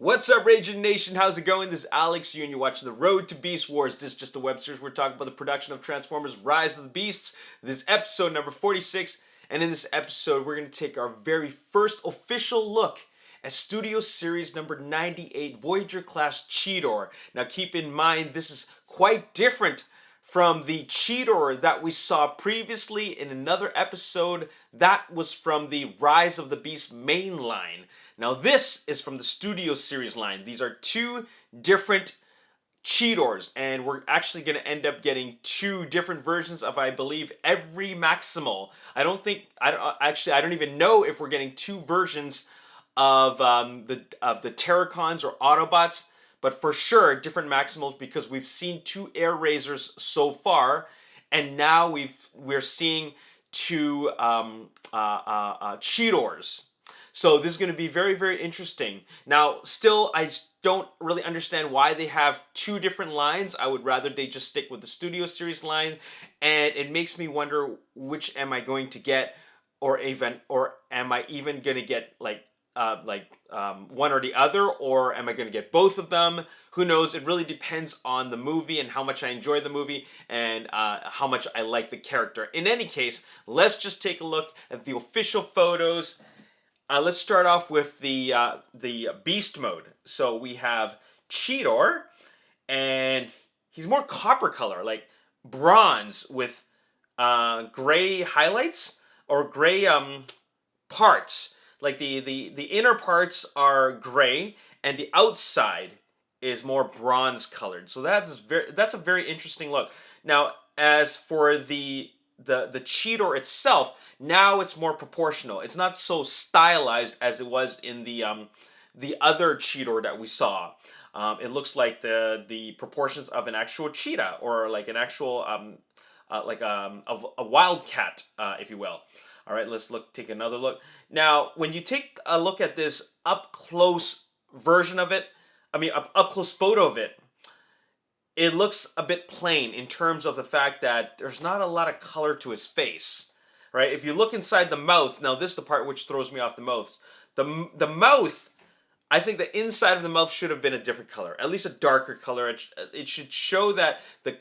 What's up, Ragin Nation? How's it going? This is Alex here, and you're watching The Road to Beast Wars. This is just a web series. We're talking about the production of Transformers Rise of the Beasts. This is episode number 46, and in this episode, we're going to take our very first official look at Studio Series number 98, Voyager class Cheetor. Now, keep in mind, this is quite different from the Cheetor that we saw previously in another episode. That was from the Rise of the Beast main line. Now this is from the Studio Series line. These are two different Cheetors, and we're actually going to end up getting two different versions of, I believe, every Maximal. I don't even know if we're getting two versions of the Terracons or Autobots, but for sure different Maximals, because we've seen two Air Razors so far, and now we're seeing two Cheetors. So this is going to be very, very interesting. Now, still, I don't really understand why they have two different lines. I would rather they just stick with the Studio Series line, and it makes me wonder which am I going to get, or am I even going to get one or the other, or am I going to get both of them? Who knows? It really depends on the movie and how much I enjoy the movie and how much I like the character. In any case, let's just take a look at the official photos. Let's start off with the Beast mode. So we have Cheetor, and he's more copper color, like bronze with gray highlights or gray parts. Like the inner parts are gray, and the outside is more bronze colored. So that's a very interesting look. Now, as for the Cheetor itself, now it's more proportional. It's not so stylized as it was in the other Cheetor that we saw. It looks like the proportions of an actual cheetah, or like an actual a wildcat, if you will. All right, let's take another look. Now, when you take a look at this up close version of it, up close photo of it, it looks a bit plain in terms of the fact that there's not a lot of color to his face, right? If you look inside the mouth, now this is the part which throws me off the most. The mouth, I think the inside of the mouth should have been a different color, at least a darker color. It should show that the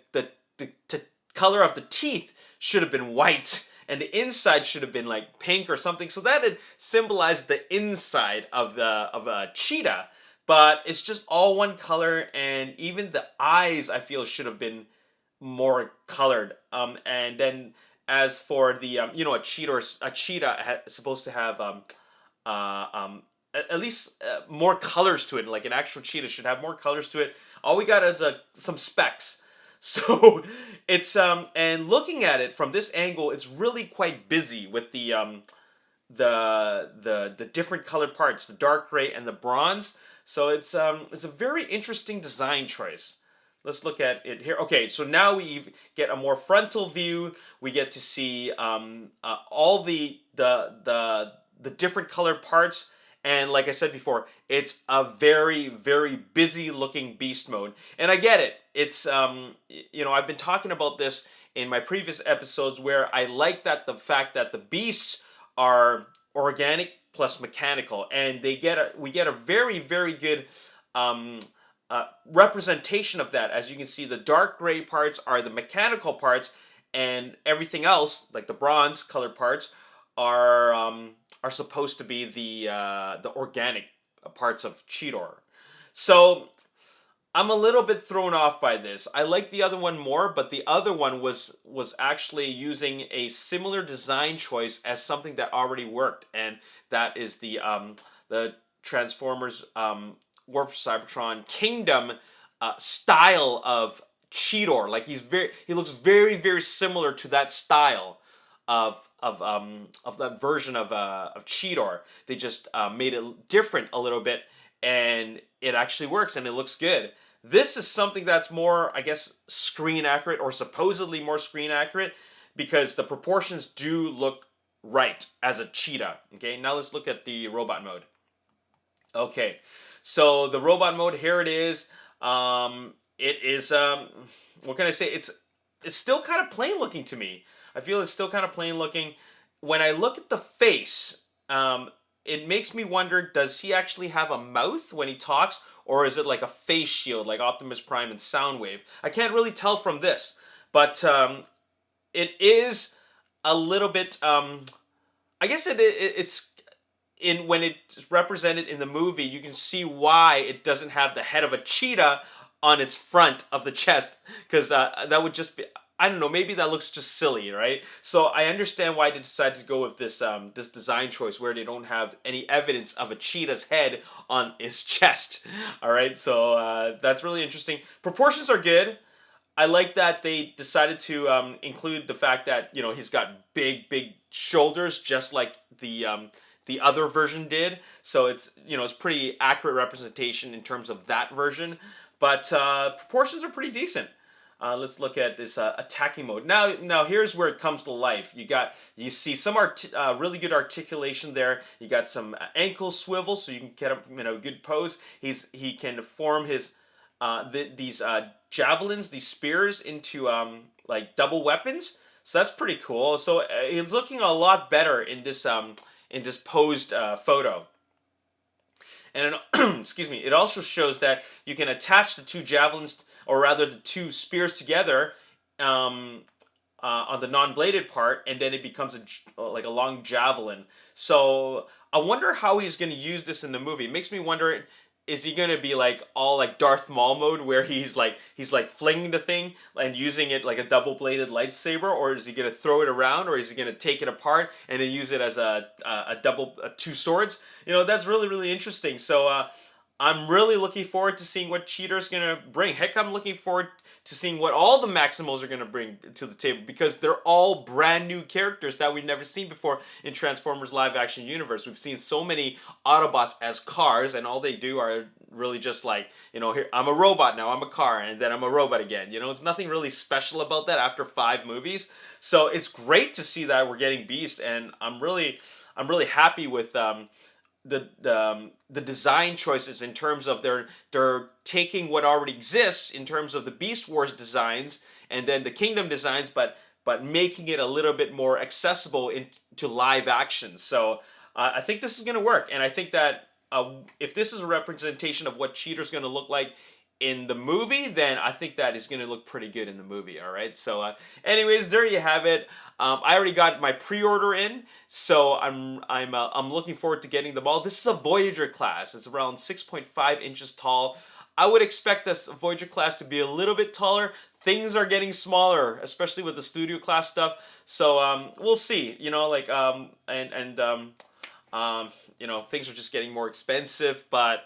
color of the teeth should have been white, and the inside should have been like pink or something, so that it symbolized the inside of a cheetah. But it's just all one color, and even the eyes, I feel, should have been more colored. And then as for the a cheetah is supposed to have at least more colors to it. Like an actual cheetah should have more colors to it. All we got is some specks. So it's and looking at it from this angle, it's really quite busy with the different colored parts, the dark gray and the bronze. So it's a very interesting design choice. Let's look at it here. Okay, so now we get a more frontal view. We get to see all the different colored parts. And like I said before, it's a very, very busy looking beast mode. And I get it. It's, I've been talking about this in my previous episodes, where I like the fact that the beasts are organic plus mechanical, and we get a very, very good representation of that. As you can see, the dark gray parts are the mechanical parts, and everything else, like the bronze colored parts, are supposed to be the organic parts of Cheetor. So I'm a little bit thrown off by this. I like the other one more, but the other one was actually using a similar design choice as something that already worked, and that is the Transformers War for Cybertron Kingdom style of Cheetor. Like he looks very, very similar to that style of that version of Cheetor. They just made it different a little bit, and it actually works, and it looks good. This is something that's more, I guess, screen accurate, or supposedly more screen accurate, because the proportions do look right as a cheetah. Okay, now let's look at the robot mode. Okay, so the robot mode, here it is. It is, what can I say? It's still kind of plain looking to me. I feel it's still kind of plain looking. When I look at the face, it makes me wonder, does he actually have a mouth when he talks, or is it like a face shield like Optimus Prime and Soundwave? I can't really tell from this, but it is a little bit. I guess it's in when it's represented in the movie, you can see why it doesn't have the head of a cheetah on its front of the chest, because that would just be, I don't know, maybe that looks just silly, right? So I understand why they decided to go with this design choice where they don't have any evidence of a cheetah's head on its chest. All right, so that's really interesting. Proportions are good. I like that they decided to include the fact that he's got big shoulders, just like the other version did. So it's pretty accurate representation in terms of that version. But proportions are pretty decent. Let's look at this attacking mode. Now here's where it comes to life. You see some really good articulation there. You got some ankle swivel, so you can get him in a good pose. He can form these javelins, these spears, into like double weapons. So that's pretty cool. So he's looking a lot better in this posed photo. And excuse me, it also shows that you can attach the two javelins, or rather the two spears together, on the non-bladed part, and then it becomes like a long javelin. So I wonder how he's going to use this in the movie. It makes me wonder, is he gonna be like all like Darth Maul mode, where he's like flinging the thing and using it like a double bladed lightsaber, or is he gonna throw it around, or is he gonna take it apart and then use it as a two swords? That's really interesting. So I'm really looking forward to seeing what Cheetor's gonna bring. Heck, I'm looking forward to seeing what all the Maximals are gonna bring to the table, because they're all brand new characters that we've never seen before in Transformers live action universe. We've seen so many Autobots as cars, and all they do are really just like, here, I'm a robot now, I'm a car, and then I'm a robot again. It's nothing really special about that after 5 movies. So it's great to see that we're getting Beast, and I'm really happy with the design choices, in terms of they're taking what already exists in terms of the Beast Wars designs and then the Kingdom designs, but making it a little bit more accessible into live action. So I think this is going to work, and I think that if this is a representation of what Cheetor's going to look like in the movie, then I think that is going to look pretty good in the movie. All right. So, anyways, there you have it. I already got my pre-order in, so I'm looking forward to getting them all. This is a Voyager class. It's around 6.5 inches tall. I would expect this Voyager class to be a little bit taller. Things are getting smaller, especially with the studio class stuff. So we'll see. Things are just getting more expensive, but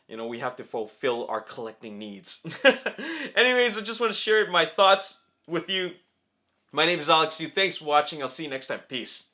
we have to fulfill our collecting needs. Anyways, I just want to share my thoughts with you. My name is Alex Yu. Thanks for watching. I'll see you next time. Peace.